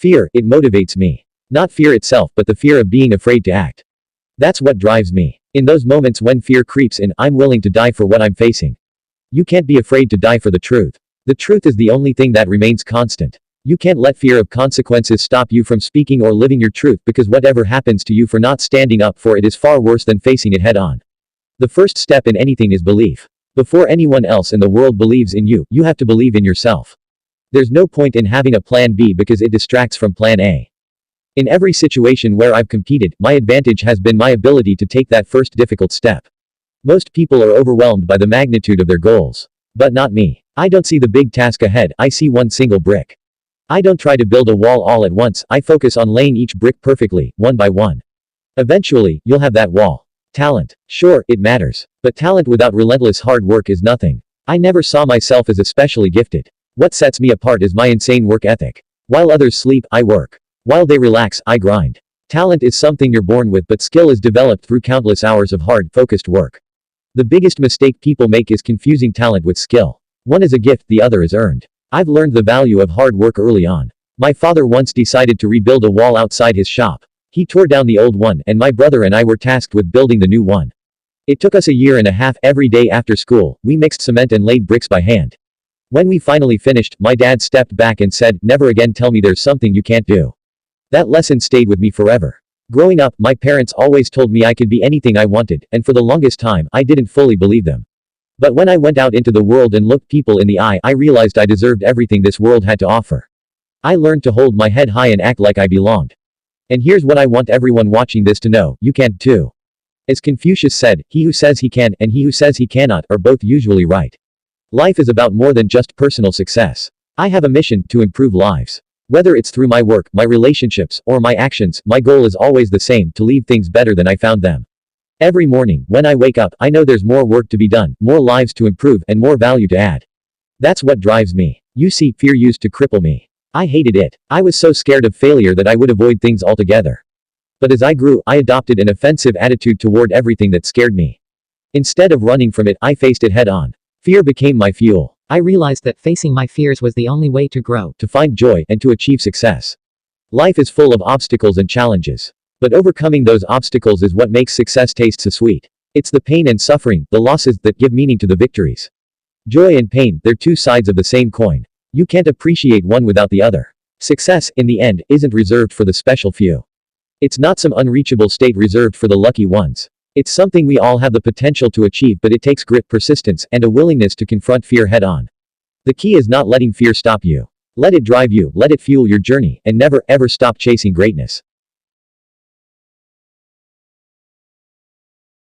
Fear, it motivates me. Not fear itself, but the fear of being afraid to act. That's what drives me. In those moments when fear creeps in, I'm willing to die for what I'm facing. You can't be afraid to die for the truth. The truth is the only thing that remains constant. You can't let fear of consequences stop you from speaking or living your truth, because whatever happens to you for not standing up for it is far worse than facing it head on. The first step in anything is belief. Before anyone else in the world believes in you, you have to believe in yourself. There's no point in having a plan B because it distracts from plan A. In every situation where I've competed, my advantage has been my ability to take that first difficult step. Most people are overwhelmed by the magnitude of their goals. But not me. I don't see the big task ahead, I see one single brick. I don't try to build a wall all at once, I focus on laying each brick perfectly, one by one. Eventually, you'll have that wall. Talent. Sure, it matters. But talent without relentless hard work is nothing. I never saw myself as especially gifted. What sets me apart is my insane work ethic. While others sleep, I work. While they relax, I grind. Talent is something you're born with, but skill is developed through countless hours of hard, focused work. The biggest mistake people make is confusing talent with skill. One is a gift, the other is earned. I've learned the value of hard work early on. My father once decided to rebuild a wall outside his shop. He tore down the old one, and my brother and I were tasked with building the new one. It took us a year and a half. Every day after school, we mixed cement and laid bricks by hand. When we finally finished, my dad stepped back and said, "Never again tell me there's something you can't do." That lesson stayed with me forever. Growing up, my parents always told me I could be anything I wanted, and for the longest time, I didn't fully believe them. But when I went out into the world and looked people in the eye, I realized I deserved everything this world had to offer. I learned to hold my head high and act like I belonged. And here's what I want everyone watching this to know: you can too. As Confucius said, he who says he can and he who says he cannot are both usually right. Life is about more than just personal success. I have a mission to improve lives. Whether it's through my work, my relationships, or my actions, my goal is always the same: to leave things better than I found them. Every morning, when I wake up, I know there's more work to be done, more lives to improve, and more value to add. That's what drives me. You see, fear used to cripple me. I hated it. I was so scared of failure that I would avoid things altogether. But as I grew, I adopted an offensive attitude toward everything that scared me. Instead of running from it, I faced it head on. Fear became my fuel. I realized that facing my fears was the only way to grow, to find joy, and to achieve success. Life is full of obstacles and challenges. But overcoming those obstacles is what makes success taste so sweet. It's the pain and suffering, the losses, that give meaning to the victories. Joy and pain, they're two sides of the same coin. You can't appreciate one without the other. Success, in the end, isn't reserved for the special few. It's not some unreachable state reserved for the lucky ones. It's something we all have the potential to achieve, but it takes grit, persistence, and a willingness to confront fear head on. The key is not letting fear stop you. Let it drive you, let it fuel your journey, and never ever stop chasing greatness.